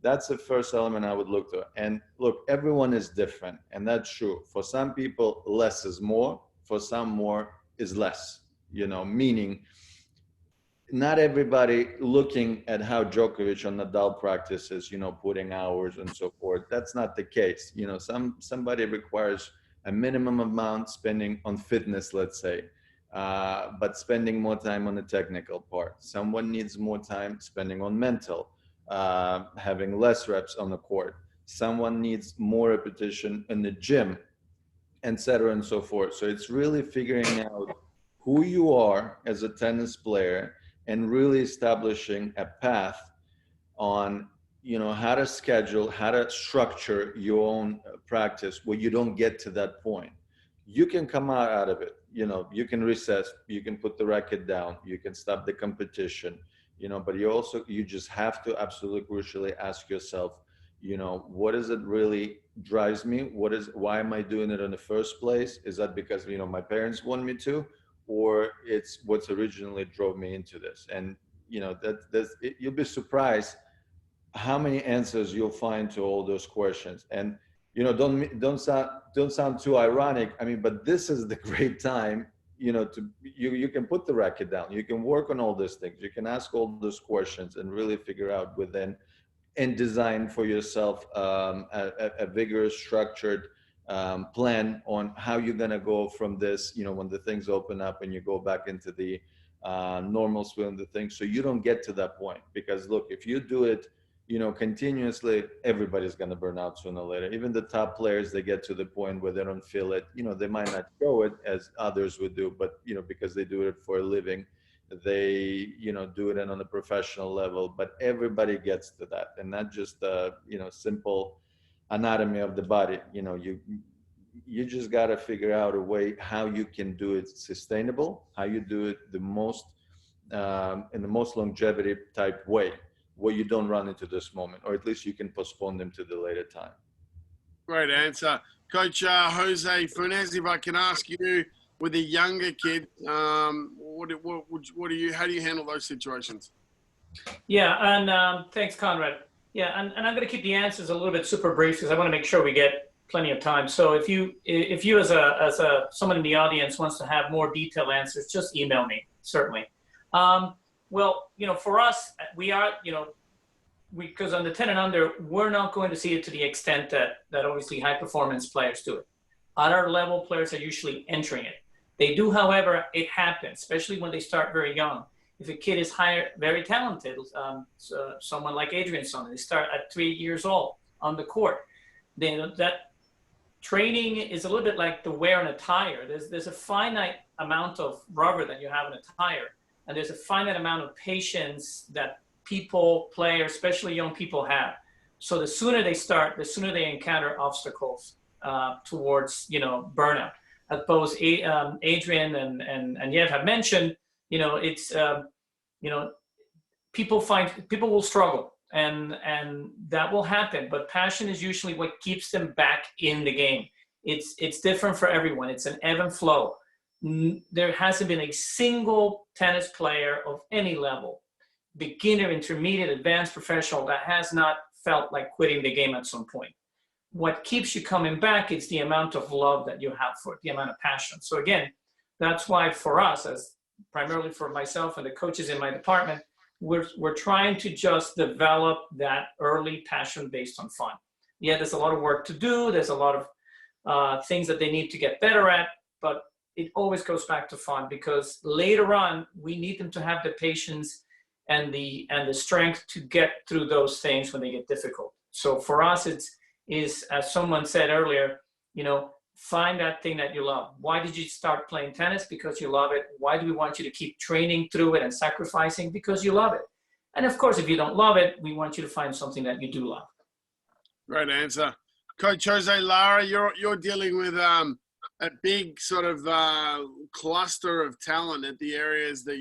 That's the first element I would look to. And look, everyone is different, and that's true. For some people, less is more. For some, more is less. Meaning, not everybody looking at how Djokovic or Nadal practices, putting hours and so forth. That's not the case. Somebody requires a minimum amount spending on fitness, let's say, but spending more time on the technical part. Someone needs more time spending on mental, having less reps on the court. Someone needs more repetition in the gym, et cetera, and so forth. So it's really figuring out who you are as a tennis player and really establishing a path on how to schedule, how to structure your own practice where you don't get to that point. You can come out of it, you can recess, you can put the racket down, you can stop the competition, but you just have to absolutely crucially ask yourself, what is it really drives me? Why am I doing it in the first place? Is that because, my parents want me to, or it's what's originally drove me into this? And, you'll be surprised how many answers you'll find to all those questions. And don't sound too ironic. I mean, but this is the great time, you can put the racket down, you can work on all these things, you can ask all those questions and really figure out within and design for yourself a vigorous, structured plan on how you're gonna go from this, when the things open up and you go back into the normal swing of the things, so you don't get to that point. Because look, if you do it continuously, everybody's going to burn out sooner or later. Even the top players, they get to the point where they don't feel it. They might not show it as others would do, but, because they do it for a living, they, do it on a professional level. But everybody gets to that, and not just, simple anatomy of the body. You just got to figure out a way how you can do it sustainable, how you do it the most, in the most longevity type way, where you don't run into this moment, or at least you can postpone them to the later time. Great answer. Coach Jose Funes, if I can ask you, with a younger kid, how do you handle those situations? Yeah, and thanks, Conrad. Yeah, and I'm going to keep the answers a little bit super brief because I want to make sure we get plenty of time. So if you as someone in the audience wants to have more detailed answers, just email me, certainly. Well, for us, we are, because on the 10 and under, we're not going to see it to the extent that obviously high performance players do it. At our level, players are usually entering it. They do, however, it happens, especially when they start very young. If a kid is very talented, someone like Adrian's son, they start at 3 years old on the court. Then that training is a little bit like the wear on a tire. There's a finite amount of rubber that you have in a tire. And there's a finite amount of patience that players, especially young people, have. So the sooner they start, the sooner they encounter obstacles towards, burnout. As both Adrian and Yev have mentioned, it's, people will struggle, and that will happen. But passion is usually what keeps them back in the game. It's different for everyone. It's an ebb and flow. There hasn't been a single tennis player of any level, beginner, intermediate, advanced, professional, that has not felt like quitting the game at some point. What keeps you coming back is the amount of love that you have for it, the amount of passion. So again, that's why for us, as primarily for myself and the coaches in my department, we're trying to just develop that early passion based on fun. Yeah, there's a lot of work to do. There's a lot of things that they need to get better at, but it always goes back to fun, because later on, we need them to have the patience and the strength to get through those things when they get difficult. So for us, is as someone said earlier, you know, find that thing that you love. Why did you start playing tennis? Because you love it. Why do we want you to keep training through it and sacrificing? Because you love it. And of course, if you don't love it, we want you to find something that you do love. Great answer. Coach Jose, Lara, you're dealing with a big sort of cluster of talent at the areas that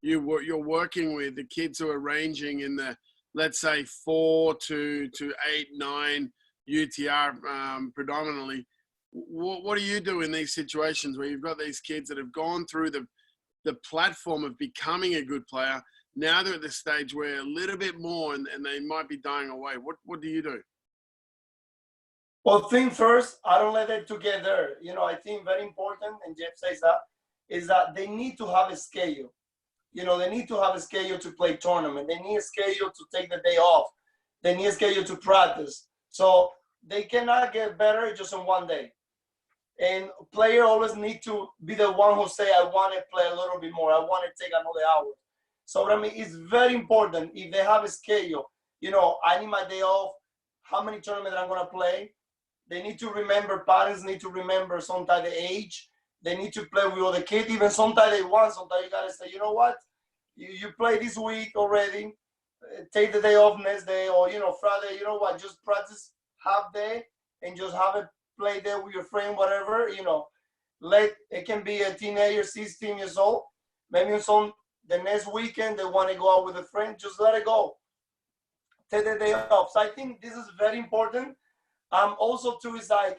you're working with, the kids who are ranging in the, let's say, 4 to 8, 9 UTR predominantly. What do you do in these situations where you've got these kids that have gone through the platform of becoming a good player? Now they're at the stage where a little bit more and they might be dying away. What do you do? Well, think first, I don't let it together. You know, I think very important, and Jeff says that, is that they need to have a schedule. You know, they need to have a schedule to play tournament. They need a schedule to take the day off. They need a schedule to practice. So they cannot get better just on one day. And player always need to be the one who say, I want to play a little bit more. I want to take another hour. So I mean, it's very important if they have a schedule. You know, I need my day off. How many tournaments I'm going to play? They need to remember, parents need to remember sometimes the age. They need to play with other kids. Even sometimes they want, sometimes you got to say, you know what? You play this week already. Take the day off next day, or, you know, Friday, you know what? Just practice half day and just have a play there with your friend, whatever, you know. It can be a teenager, 16 years old. Maybe the next weekend they want to go out with a friend. Just let it go. Take the day off. So I think this is very important. Also too is like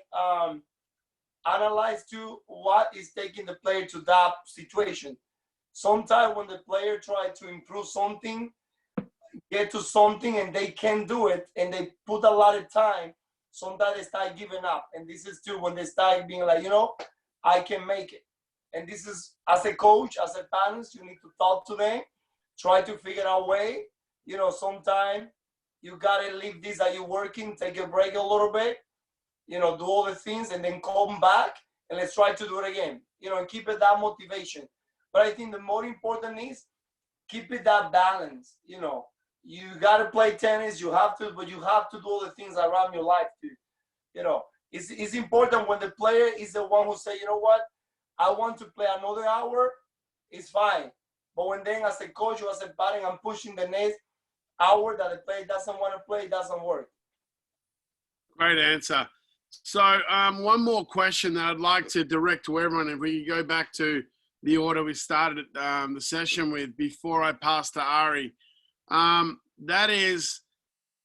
analyze too what is taking the player to that situation. Sometimes when the player try to improve something, get to something and they can't do it and they put a lot of time, sometimes they start giving up. And this is too when they start being like, you know, I can make it. And this is, as a coach, as a parents, you need to talk to them, try to figure out a way. You know, sometimes you gotta leave this that you're working, take a break a little bit, you know, do all the things and then come back and let's try to do it again, you know, and keep it that motivation. But I think the more important is keep it that balance. You know, you gotta play tennis, you have to, but you have to do all the things around your life too. You know, it's important when the player is the one who say, you know what, I want to play another hour, it's fine. But when then as a coach or as a parent, I'm pushing the next hour that the player doesn't want to play, it doesn't work. Great answer. So one more question that I'd like to direct to everyone. If we go back to the order we started the session with before I pass to Ari, that is,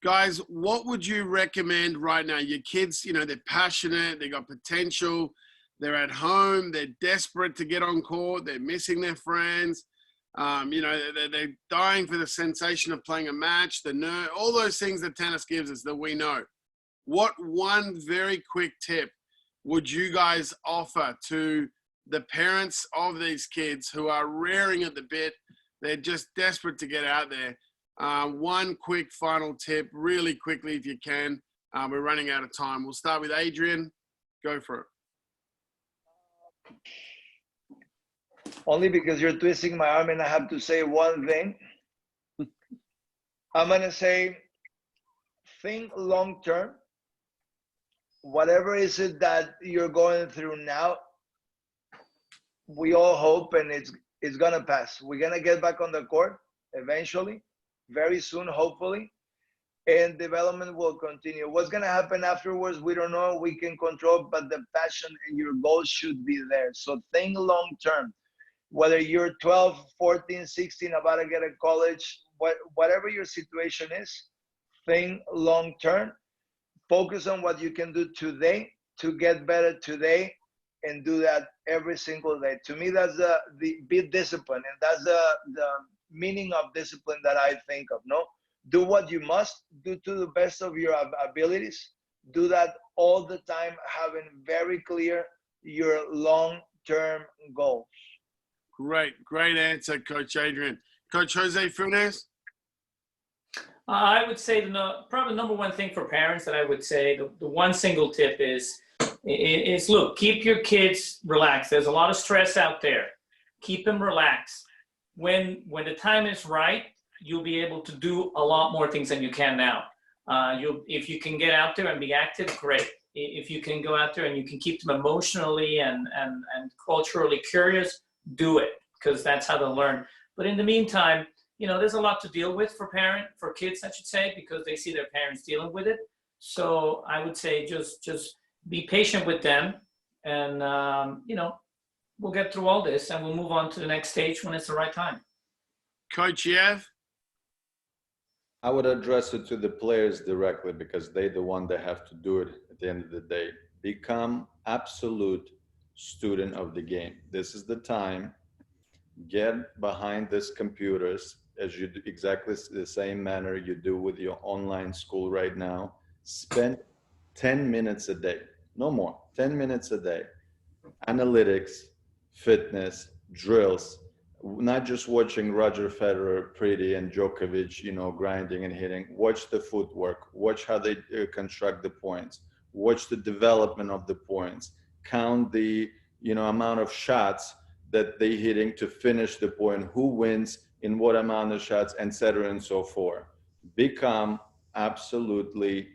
guys, what would you recommend right now? Your kids, you know, they're passionate, they got potential, they're at home, they're desperate to get on court, they're missing their friends. You know, they're dying for the sensation of playing a match, all those things that tennis gives us that we know. What one very quick tip would you guys offer to the parents of these kids who are rearing at the bit? They're just desperate to get out there. One quick final tip, really quickly if you can. We're running out of time. We'll start with Adrian. Go for it. Only because you're twisting my arm and I have to say one thing. I'm going to say, think long term. Whatever is it that you're going through now, we all hope and it's going to pass. We're going to get back on the court eventually, very soon, hopefully, and development will continue. What's going to happen afterwards, we don't know. We can control, but the passion and your goals should be there. So think long term. Whether you're 12, 14, 16, about to get a college, whatever your situation is, think long term. Focus on what you can do today to get better today and do that every single day. To me, that's the be disciplined, and that's the meaning of discipline that I think of. No, do what you must do to the best of your abilities. Do that all the time, having very clear your long-term goals. Great answer, Coach Adrian. Coach Jose Funes? I would say probably the number one thing for parents that I would say, the one single tip is look, keep your kids relaxed. There's a lot of stress out there. Keep them relaxed. When the time is right, you'll be able to do a lot more things than you can now. If you can get out there and be active, great. If you can go out there and you can keep them emotionally and culturally curious, do it, because that's how they'll learn. But in the meantime, there's a lot to deal with for kids, I should say, because they see their parents dealing with it. So I would say just be patient with them, and we'll get through all this and we'll move on to the next stage when it's the right time. Coach Yev? I would address it to the players directly, because they're the one that have to do it at the end of the day. Become absolute student of the game. This is the time. Get behind these computers as you do exactly the same manner you do with your online school right now. Spend 10 minutes a day, no more, 10 minutes a day. Analytics, fitness, drills, not just watching Roger Federer pretty and Djokovic, grinding and hitting. Watch the footwork, watch how they construct the points, watch the development of the points, count the, amount of shots that they're hitting to finish the point, who wins in what amount of shots, etc. and so forth. Become absolutely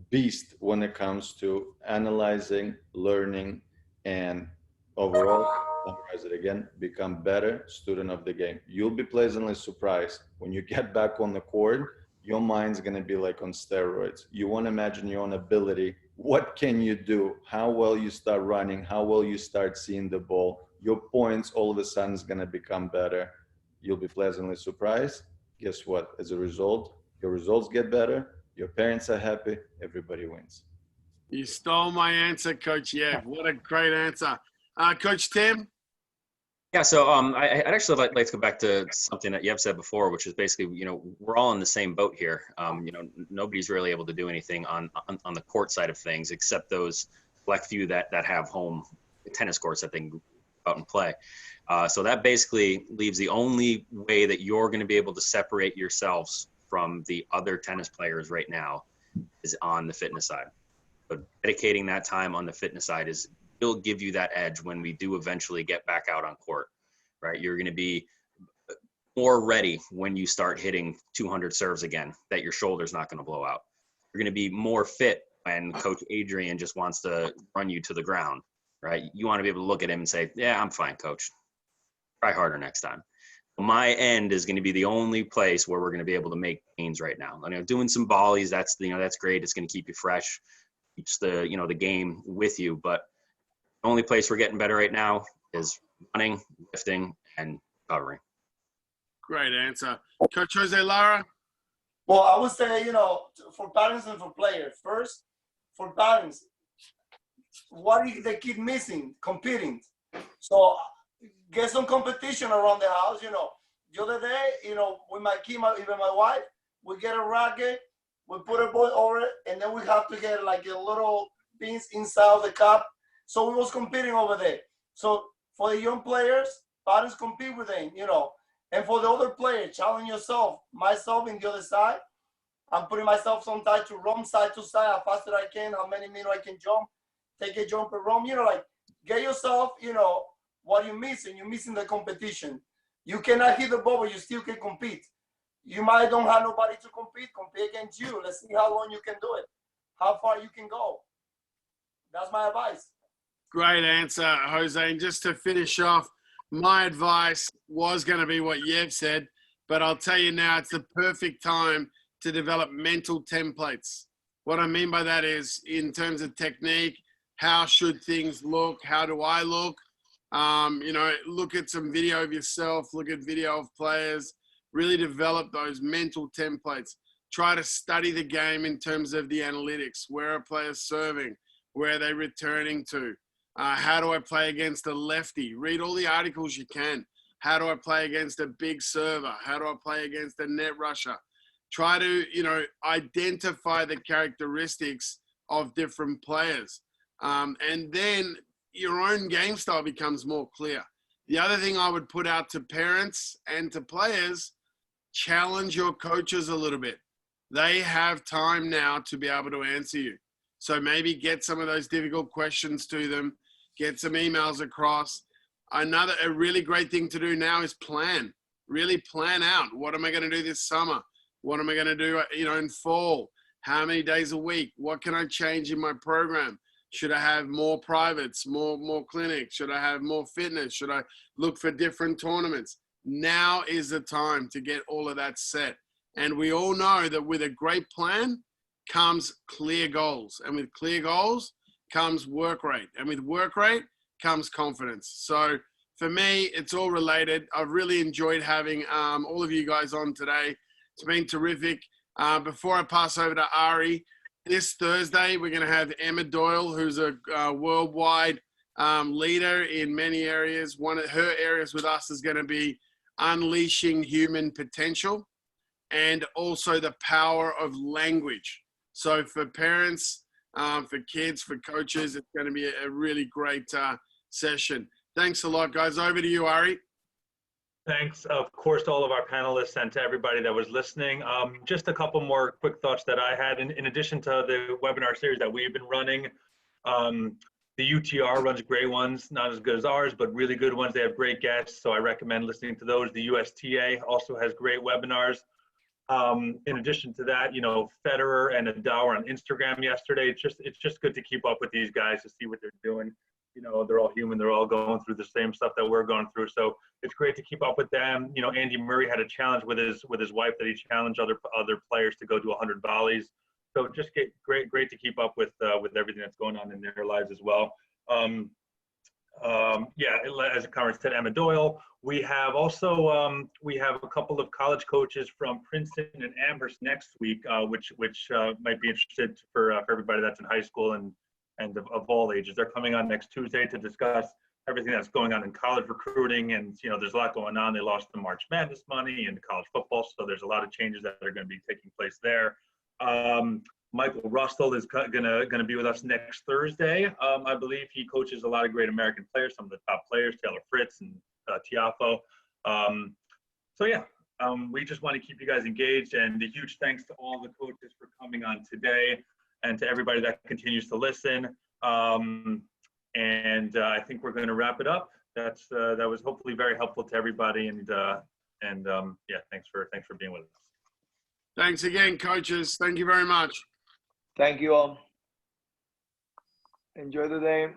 beast when it comes to analyzing, learning, and overall, summarize it again, become better student of the game. You'll be pleasantly surprised when you get back on the court. Your mind's going to be like on steroids. You won't imagine your own ability. What can you do? How well you start running, how well you start seeing the ball. Your points all of a sudden is going to become better. You'll be pleasantly surprised. Guess what? As a result, your results get better. Your parents are happy. Everybody wins. You stole my answer, Coach Yev. What a great answer. Coach Tim? Yeah, so I'd actually like to go back to something that Yev said before, which is basically, we're all in the same boat here. Nobody's really able to do anything on the court side of things, except those select few that have home tennis courts that they can go out and play. So that basically leaves the only way that you're going to be able to separate yourselves from the other tennis players right now is on the fitness side. But dedicating that time on the fitness side will give you that edge when we do eventually get back out on court, right? You're going to be more ready when you start hitting 200 serves again, that your shoulder's not going to blow out. You're going to be more fit when Coach Adrian just wants to run you to the ground, right? You want to be able to look at him and say, yeah, I'm fine, coach. Try harder next time. My end is going to be the only place where we're going to be able to make gains right now. Doing some volleys, that's great. It's going to keep you fresh, keeps the game with you. But the only place we're getting better right now is running, lifting, and covering. Great answer. Coach Jose Lara? Well, I would say, for parents and for players. First, for parents, what if they keep missing? Competing. So get some competition around the house, The other day, with my kid, even my wife, we get a racket, we put a ball over it, and then we have to get like a little pins inside of the cup. So we was competing over there. So for the young players, parents compete with them, And for the other players, challenge yourself. Myself in the other side, I'm putting myself sometimes to run side to side how fast I can, how many minutes I can jump, take a jump and run, get yourself, what you're missing. You're missing the competition. You cannot hit the ball, but you still can compete. You might don't have nobody to compete against you. Let's see how long you can do it, how far you can go. That's my advice. Great answer, Jose. And just to finish off, my advice was going to be what Yev said, but I'll tell you now, it's the perfect time to develop mental templates. What I mean by that is in terms of technique, how should things look? How do I look? Look at some video of yourself, look at video of players, really develop those mental templates. Try to study the game in terms of the analytics. Where are players serving? Where are they returning to? How do I play against a lefty? Read all the articles you can. How do I play against a big server? How do I play against a net rusher? Try to, identify the characteristics of different players. And then your own game style becomes more clear. The other thing I would put out to parents and to players, challenge your coaches a little bit. They have time now to be able to answer you. So maybe get some of those difficult questions to them, get some emails across. A really great thing to do now is plan. really plan out, what am I going to do this summer? What am I going to do, in fall? How many days a week? What can I change in my program? Should I have more privates, more clinics? Should I have more fitness? Should I look for different tournaments? Now is the time to get all of that set. And we all know that with a great plan comes clear goals. And with clear goals comes work rate. And with work rate comes confidence. So for me, it's all related. I've really enjoyed having all of you guys on today. It's been terrific. Before I pass over to Ari, this Thursday, we're going to have Emma Doyle, who's a worldwide leader in many areas. One of her areas with us is going to be unleashing human potential and also the power of language. So for parents, for kids, for coaches, it's going to be a really great session. Thanks a lot, guys. Over to you, Ari. Thanks, of course, to all of our panelists and to everybody that was listening. Just a couple more quick thoughts that I had. In addition to the webinar series that we've been running, the UTR runs great ones, not as good as ours, but really good ones. They have great guests, so I recommend listening to those. The USTA also has great webinars. In addition to that, Federer and Nadal were on Instagram yesterday. It's just good to keep up with these guys to see what they're doing. They're all human. They're all going through the same stuff that we're going through. So it's great to keep up with them. Andy Murray had a challenge with his wife that he challenged other players to go do 100 volleys. So just great to keep up with everything that's going on in their lives as well. As Conrad said, Emma Doyle. We have also we have a couple of college coaches from Princeton and Amherst next week, which might be interested for everybody that's in high school and of all ages. They're coming on next Tuesday to discuss everything that's going on in college recruiting. And, there's a lot going on. They lost the March Madness money and college football. So there's a lot of changes that are going to be taking place there. Michael Russell is going to be with us next Thursday. I believe he coaches a lot of great American players, some of the top players, Taylor Fritz and Tiafo. We just want to keep you guys engaged, and a huge thanks to all the coaches for coming on today, and to everybody that continues to listen. I think we're going to wrap it up. That was hopefully very helpful to everybody, thanks for being with us. Thanks again, coaches. Thank you very much. Thank you all. Enjoy the day.